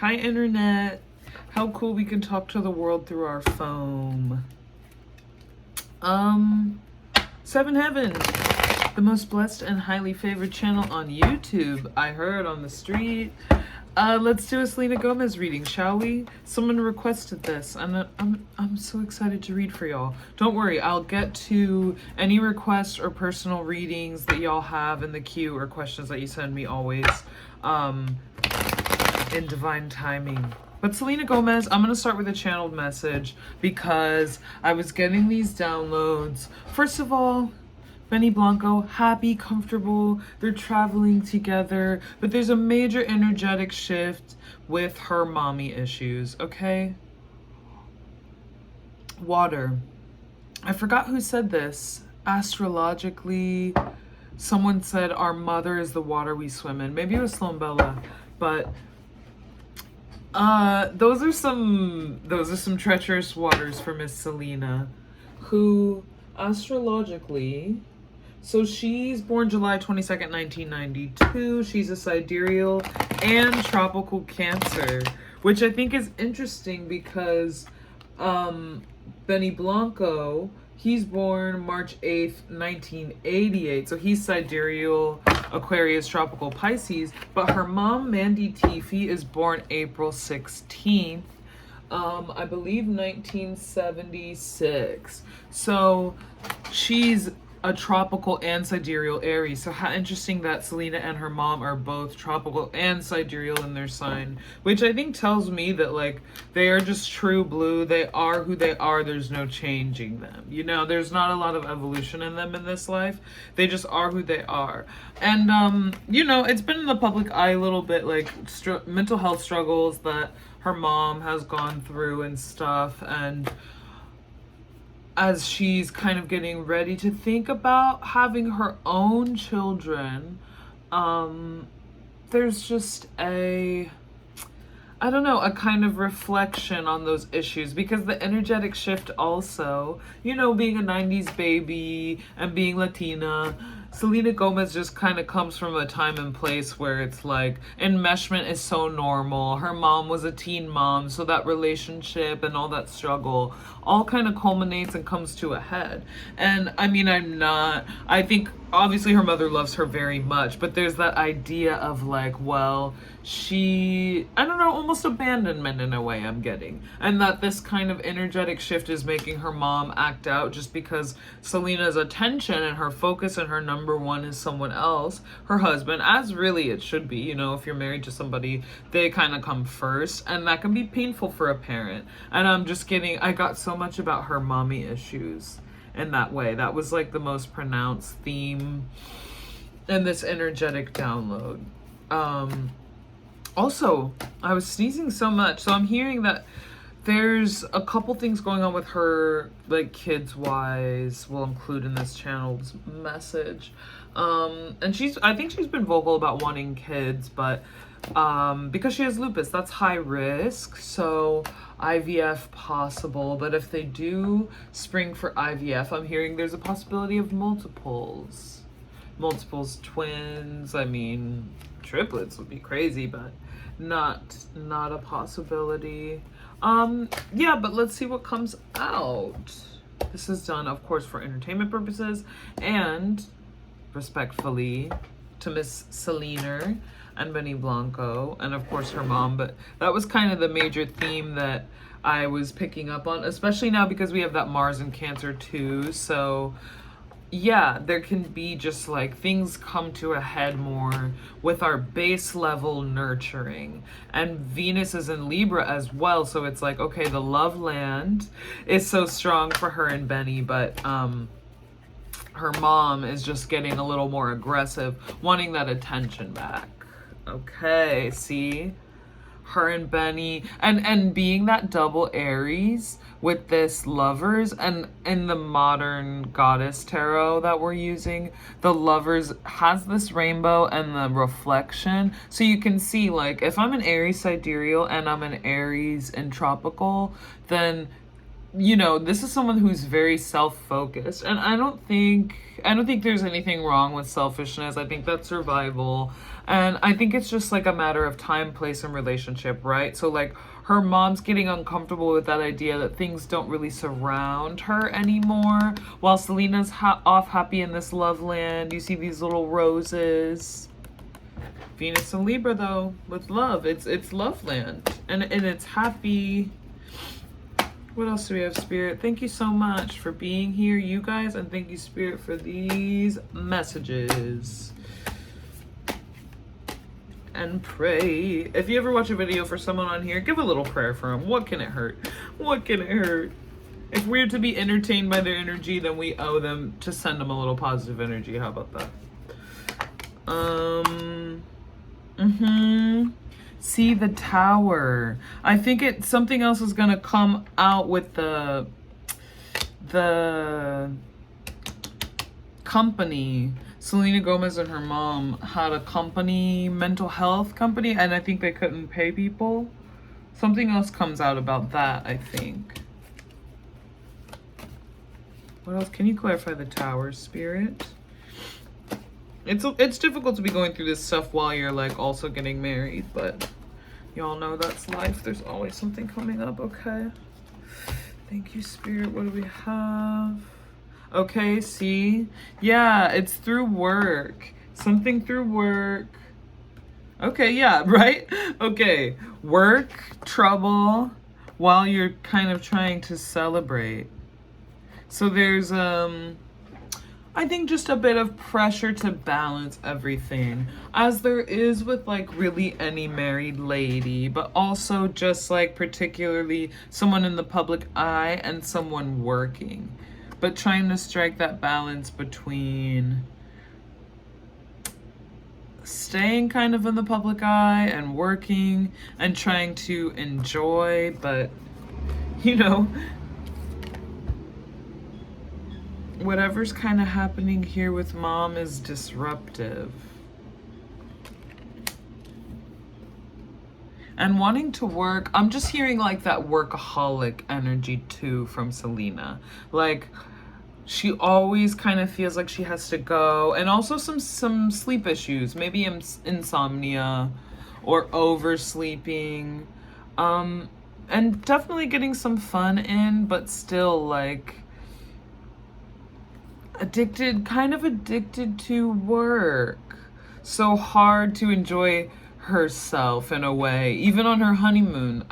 Hi, Internet. How cool we can talk to the world through our phone. Seven Heavens, the most blessed and highly favored channel on YouTube. I heard on the street. Let's do a Selena Gomez reading, shall we? Someone requested this, and I'm so excited to read for y'all. Don't worry, I'll get to any requests or personal readings that y'all have in the queue or questions that you send me always, in divine timing. But Selena Gomez, I'm going to start with a channeled message because I was getting these downloads. First of all, Benny Blanco, happy, comfortable, they're traveling together, but there's a major energetic shift with her mommy issues, okay? Water. I forgot who said this. Astrologically, someone said our mother is the water we swim in. Maybe it was Sloan Bella, but those are some treacherous waters for Miss Selena, who astrologically, so she's born July 22nd, 1992. She's a sidereal and tropical Cancer, which I think is interesting because Benny Blanco, he's born March 8th, 1988. So he's sidereal, Aquarius, tropical Pisces. But her mom, Mandy Tiffy, is born April 16th, I believe 1976. So she's a tropical and sidereal Aries. So how interesting that Selena and her mom are both tropical and sidereal in their sign, which I think tells me that like they are just true blue. They are who they are. There's no changing them. You know, there's not a lot of evolution in them in this life. They just are who they are. And you know, it's been in the public eye a little bit, like mental health struggles that her mom has gone through and stuff. And as she's kind of getting ready to think about having her own children, there's just a kind of reflection on those issues, because the energetic shift also, you know, being a 90s baby and being Latina, Selena Gomez just kind of comes from a time and place where it's like enmeshment is so normal. Her mom was a teen mom, so that relationship and all that struggle all kind of culminates and comes to a head. And I mean, I think obviously her mother loves her very much, but there's that idea of like, well, almost abandonment in a way I'm getting. And that this kind of energetic shift is making her mom act out just because Selena's attention and her focus and her number one is someone else, her husband, as really it should be. You know, if you're married to somebody, they kind of come first, and that can be painful for a parent. And I got so much about her mommy issues in that way. That was like the most pronounced theme in this energetic download. Also, I was sneezing so much, so I'm hearing that there's a couple things going on with her, like kids wise, we'll include in this channel's message. And I think she's been vocal about wanting kids, but because she has lupus, that's high risk, so IVF possible. But if they do spring for IVF, I'm hearing there's a possibility of multiples, twins. I mean, triplets would be crazy, but not a possibility. Yeah, but let's see what comes out. This is done, of course, for entertainment purposes and respectfully to Miss Selena and Benny Blanco, and of course her mom. But that was kind of the major theme that I was picking up on, especially now because we have that Mars in Cancer too. So yeah, there can be just like things come to a head more with our base level nurturing. And Venus is in Libra as well, so it's like, okay, the love land is so strong for her and Benny, but her mom is just getting a little more aggressive, wanting that attention back. Okay, see? Her and Benny, and being that double Aries with this Lovers, and in the modern goddess tarot that we're using, the Lovers has this rainbow and the reflection. So you can see, like, if I'm an Aries sidereal and I'm an Aries in tropical, then you know, this is someone who's very self-focused, and I don't think there's anything wrong with selfishness. I think that's survival, and I think it's just like a matter of time, place, and relationship, right? So like her mom's getting uncomfortable with that idea that things don't really surround her anymore, while Selena's off happy in this love land. You see these little roses. Venus and Libra, though, with love, it's love land, and it's happy. What else do we have, Spirit? Thank you so much for being here, you guys, and thank you, Spirit, for these messages. And pray. If you ever watch a video for someone on here, give a little prayer for them. What can it hurt? What can it hurt? If we're to be entertained by their energy, then we owe them to send them a little positive energy. How about that? See the Tower. I think something else is gonna come out with the company. Selena Gomez and her mom had a company, mental health company, and I think they couldn't pay people. Something else comes out about that, I think. What else? Can you clarify the Tower, Spirit? It's difficult to be going through this stuff while you're like also getting married, but y'all know that's life. There's always something coming up, okay? Thank you, Spirit. What do we have? Okay, see? Yeah, it's through work. Something through work. Okay, yeah, right? Okay, work, trouble, while you're kind of trying to celebrate. So there's, I think just a bit of pressure to balance everything, as there is with like really any married lady, but also just like particularly someone in the public eye and someone working, but trying to strike that balance between staying kind of in the public eye and working and trying to enjoy, but you know, whatever's kind of happening here with mom is disruptive. And wanting to work, I'm just hearing like that workaholic energy too from Selena. Like she always kind of feels like she has to go, and also some sleep issues, maybe insomnia or oversleeping. And definitely getting some fun in, but still like kind of addicted to work. So hard to enjoy herself in a way, even on her honeymoon.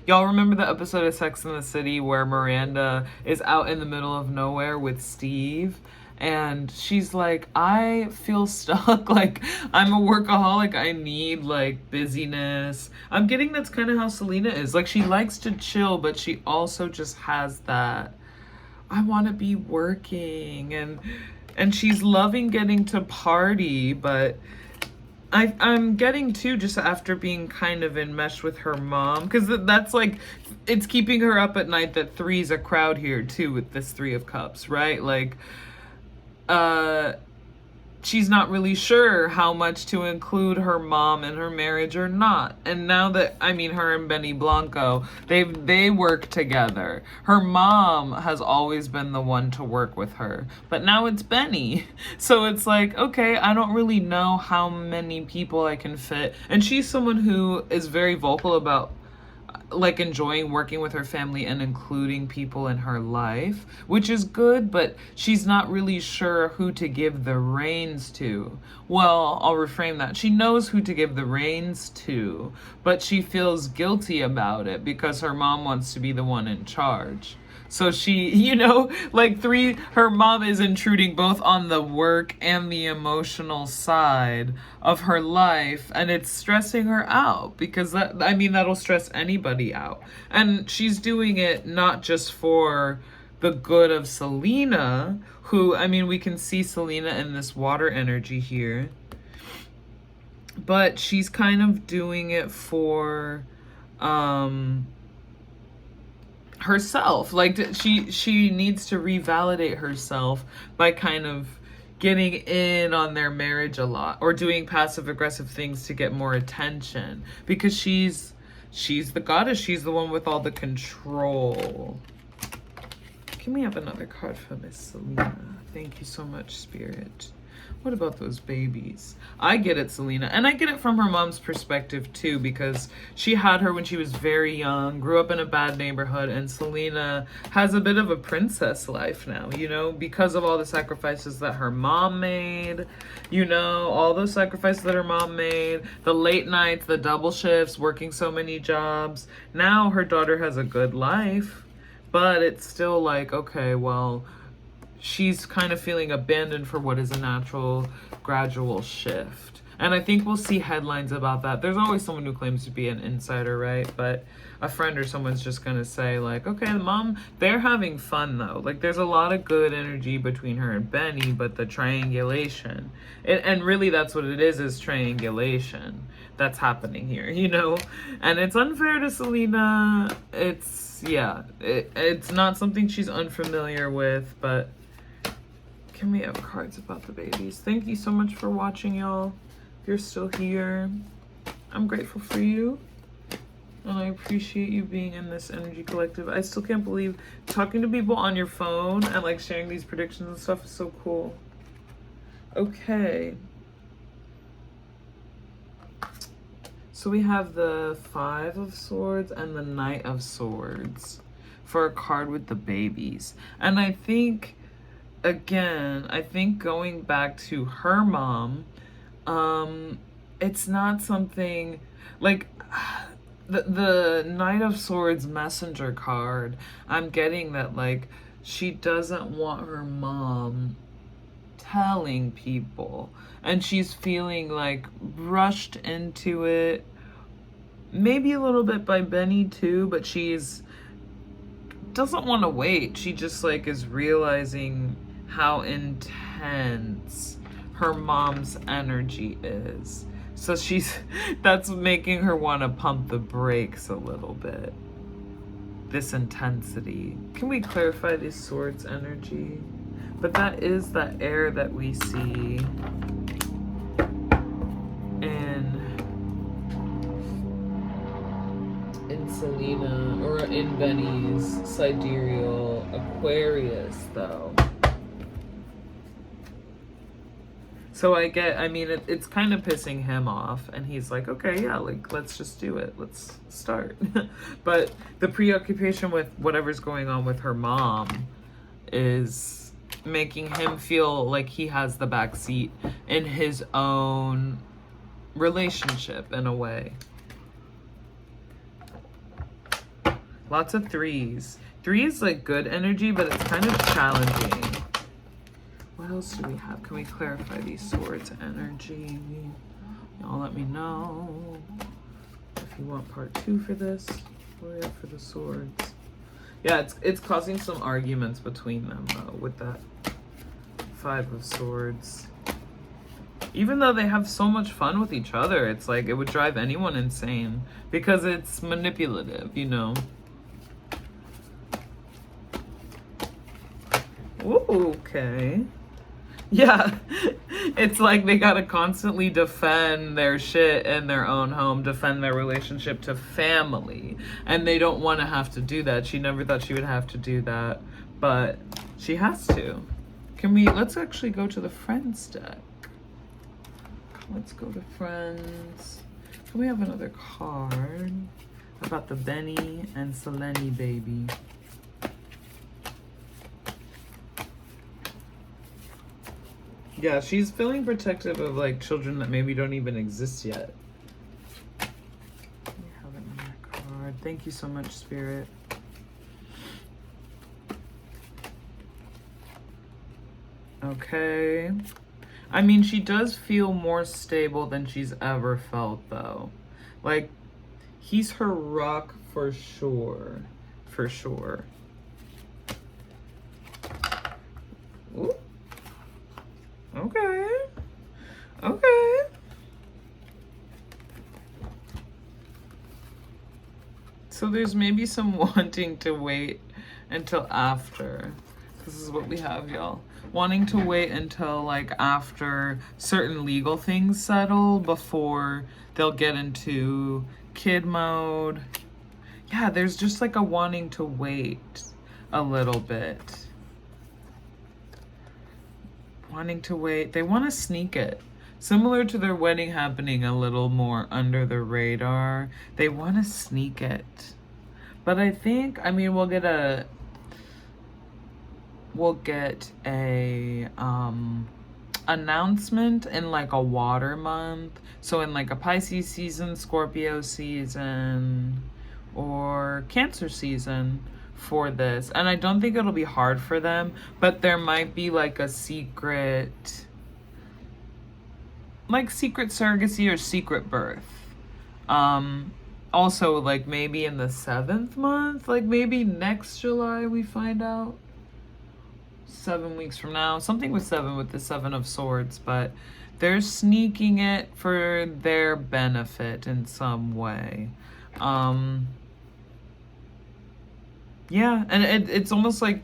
Y'all remember the episode of Sex and the City where Miranda is out in the middle of nowhere with Steve? And she's like, I feel stuck. Like, I'm a workaholic. I need like busyness. I'm getting that's kind of how Selena is. Like, she likes to chill, but she also just has that I want to be working, and she's loving getting to party, but I'm getting too, just after being kind of enmeshed with her mom, because that's like, it's keeping her up at night that three's a crowd here too with this Three of Cups, right? Like, she's not really sure how much to include her mom in her marriage or not. And now that, I mean, her and Benny Blanco, they work together. Her mom has always been the one to work with her, but now it's Benny. So it's like, okay, I don't really know how many people I can fit. And she's someone who is very vocal about like enjoying working with her family and including people in her life, which is good, but she's not really sure who to give the reins to. Well, I'll reframe that. She knows who to give the reins to, but she feels guilty about it because her mom wants to be the one in charge. So she, you know, like her mom is intruding both on the work and the emotional side of her life, and it's stressing her out because that'll stress anybody out. And she's doing it not just for the good of Selena, who, I mean, we can see Selena in this water energy here, but she's kind of doing it for, herself. Like, she needs to revalidate herself by kind of getting in on their marriage a lot, or doing passive aggressive things to get more attention, because she's the goddess. She's the one with all the control. Can we have another card for Miss Selena? Thank you so much, Spirit. What about those babies? I get it, Selena. And I get it from her mom's perspective, too, because she had her when she was very young, grew up in a bad neighborhood, and Selena has a bit of a princess life now, you know, because of all the sacrifices that her mom made, you know, all those sacrifices that her mom made, the late nights, the double shifts, working so many jobs. Now her daughter has a good life, but it's still like, okay, well, she's kind of feeling abandoned for what is a natural, gradual shift. And I think we'll see headlines about that. There's always someone who claims to be an insider, right? But a friend or someone's just going to say, like, okay, the mom, they're having fun, though. Like, there's a lot of good energy between her and Benny, but the triangulation. And really, that's what it is triangulation that's happening here, you know? And it's unfair to Selena. It's not something she's unfamiliar with, but... Can we have cards about the babies? Thank you so much for watching, y'all. If you're still here, I'm grateful for you. And I appreciate you being in this energy collective. I still can't believe talking to people on your phone and like sharing these predictions and stuff is so cool. Okay. So we have the 5 of Swords and the Knight of Swords for a card with the babies. And I think... Again, I think going back to her mom, it's not something like the Knight of Swords messenger card. I'm getting that like she doesn't want her mom telling people, and she's feeling like rushed into it, maybe a little bit by Benny too, but she's doesn't want to wait. She just like is realizing how intense her mom's energy is. So that's making her want to pump the brakes a little bit. This intensity. Can we clarify this Swords energy? But that is the air that we see in Selena, or in Benny's sidereal Aquarius, though. So I mean, it's kind of pissing him off, and he's like, okay, yeah, like, let's just do it. Let's start. But the preoccupation with whatever's going on with her mom is making him feel like he has the back seat in his own relationship, in a way. Lots of 3s. 3 is like good energy, but it's kind of challenging. What else do we have? Can we clarify these Swords energy? Y'all let me know if you want part 2 for this. What do we have for the Swords? Yeah, it's causing some arguments between them with that 5 of Swords. Even though they have so much fun with each other, it's like it would drive anyone insane because it's manipulative, you know? Ooh, okay. Yeah, it's like they gotta constantly defend their shit in their own home, defend their relationship to family, and they don't want to have to do that. She never thought she would have to do that, but she has to. Let's actually go to the Friends deck. Let's go to Friends. Can we have another card about the Benny and Selene baby? Yeah, she's feeling protective of like children that maybe don't even exist yet. We have another card. Thank you so much, Spirit. Okay. I mean, she does feel more stable than she's ever felt, though. Like, he's her rock for sure. For sure. Ooh. Okay. Okay. So there's maybe some wanting to wait until after. This is what we have, y'all. Wanting to wait until like after certain legal things settle before they'll get into kid mode. Yeah, there's just like a wanting to wait. a little bit. Wanting to wait. They want to sneak it. Similar to their wedding happening a little more under the radar. They want to sneak it. But I think, I mean, we'll get a announcement in like a water month. So in like a Pisces season, Scorpio season, or Cancer season for this. And I don't think it'll be hard for them, but there might be like a secret, like secret surrogacy or secret birth. Also, like maybe in the 7th month, like maybe next July we find out. 7 weeks from now, something with 7 with the 7 of Swords, but they're sneaking it for their benefit in some way. Yeah, and it's almost like,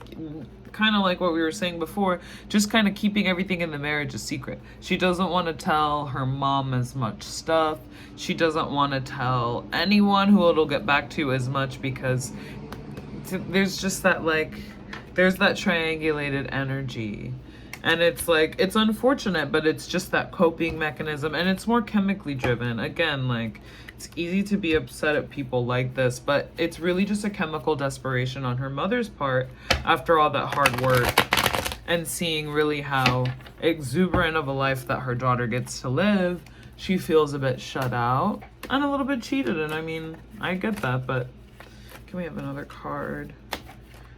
kind of like what we were saying before, just kind of keeping everything in the marriage a secret. She doesn't want to tell her mom as much stuff. She doesn't want to tell anyone who it'll get back to as much, because there's just that, like, there's that triangulated energy. And it's like, it's unfortunate, but it's just that coping mechanism, and it's more chemically driven. Again, like, it's easy to be upset at people like this, but it's really just a chemical desperation on her mother's part after all that hard work, and seeing really how exuberant of a life that her daughter gets to live. She feels a bit shut out and a little bit cheated, and I mean, I get that, but can we have another card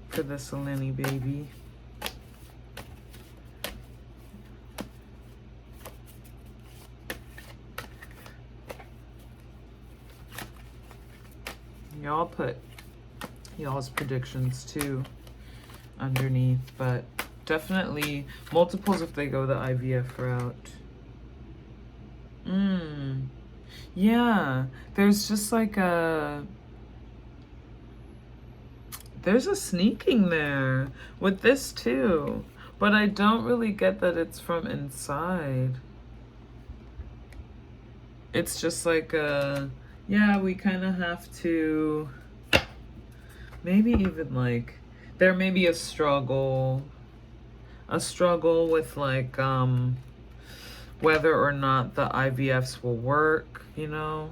for the Selene baby? Y'all put y'all's predictions too underneath, but definitely multiples if they go the IVF route. Yeah, there's just like there's a sneaking there with this too, but I don't really get that it's from inside. It's just like yeah, we kind of have to, maybe even like, there may be a struggle with like, whether or not the IVFs will work, you know?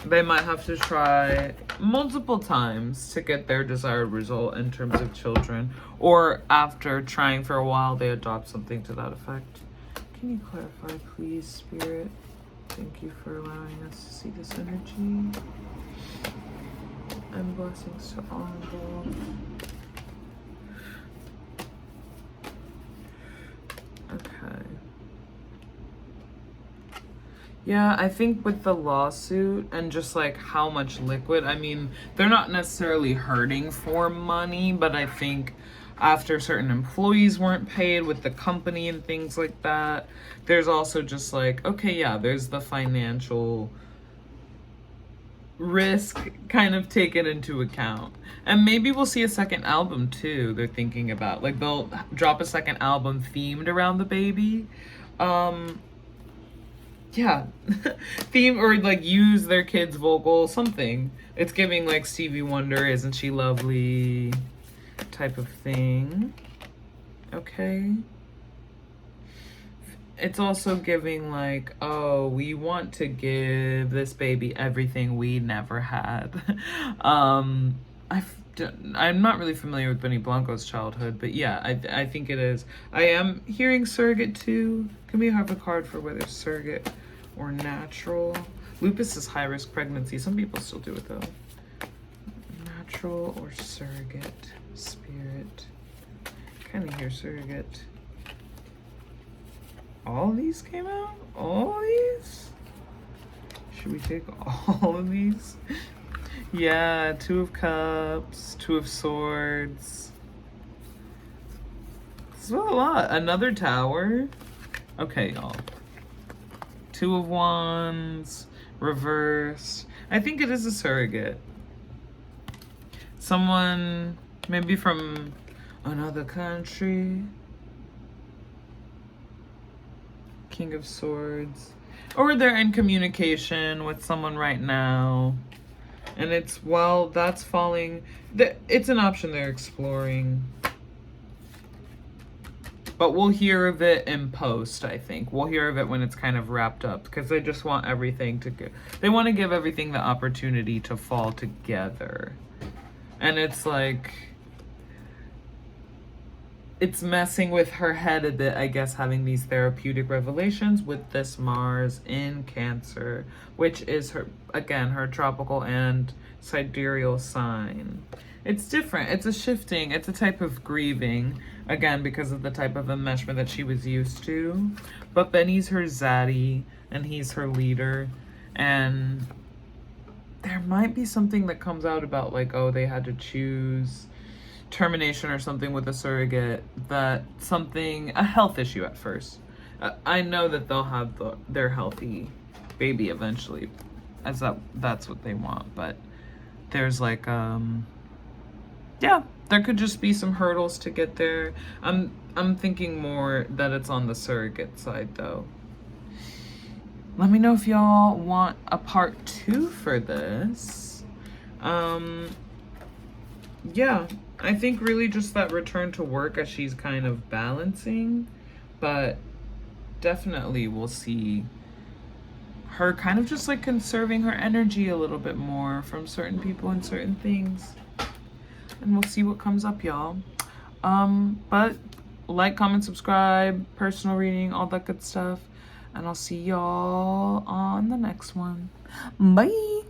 They might have to try multiple times to get their desired result in terms of children, or after trying for a while, they adopt something to that effect. Can you clarify, please, Spirit? Thank you for allowing us to see this energy. And blessings to all involved. Okay. Yeah, I think with the lawsuit and just like how much liquid, I mean, they're not necessarily hurting for money, but I think after certain employees weren't paid with the company and things like that, there's also just like, okay, yeah, there's the financial risk kind of taken into account. And maybe we'll see a second album too, they're thinking about. Like, they'll drop a second album themed around the baby. Yeah. Theme, or like use their kids' vocal, something. It's giving like Stevie Wonder, Isn't She Lovely type of thing. Okay. It's also giving like, oh, we want to give this baby everything we never had. I'm not really familiar with Benny Blanco's childhood, but yeah, I think it is. I am hearing surrogate too. Can we have a card for whether surrogate or natural? Lupus is high risk pregnancy. Some people still do it though. Natural or surrogate? Spirit. Kind of hear surrogate. All of these came out? All of these? Should we take all of these? Yeah, 2 of Cups, 2 of Swords. This is a lot. Another Tower. Okay, y'all. 2 of Wands, reverse. I think it is a surrogate. Someone maybe from another country. King of Swords. Or they're in communication with someone right now. And it's, well, that's falling. It's an option they're exploring. But we'll hear of it in post, I think. We'll hear of it when it's kind of wrapped up. Because they just want everything to go. They want to give everything the opportunity to fall together. And it's like, it's messing with her head a bit, I guess, having these therapeutic revelations with this Mars in Cancer, which is her, again, her tropical and sidereal sign. It's different. It's a shifting. It's a type of grieving, again, because of the type of enmeshment that she was used to. But Benny's her zaddy, and he's her leader. And there might be something that comes out about, like, oh, they had to choose termination or something with a surrogate, that something, a health issue at first. I know that they'll have their healthy baby eventually, as that's what they want, but there's like yeah, there could just be some hurdles to get there. I'm thinking more that it's on the surrogate side though. Let me know if y'all want a part 2 for this. Yeah, I think really just that return to work as she's kind of balancing, but definitely we'll see her kind of just like conserving her energy a little bit more from certain people and certain things. And we'll see what comes up, y'all. But like, comment, subscribe, personal reading, all that good stuff. And I'll see y'all on the next one. Bye.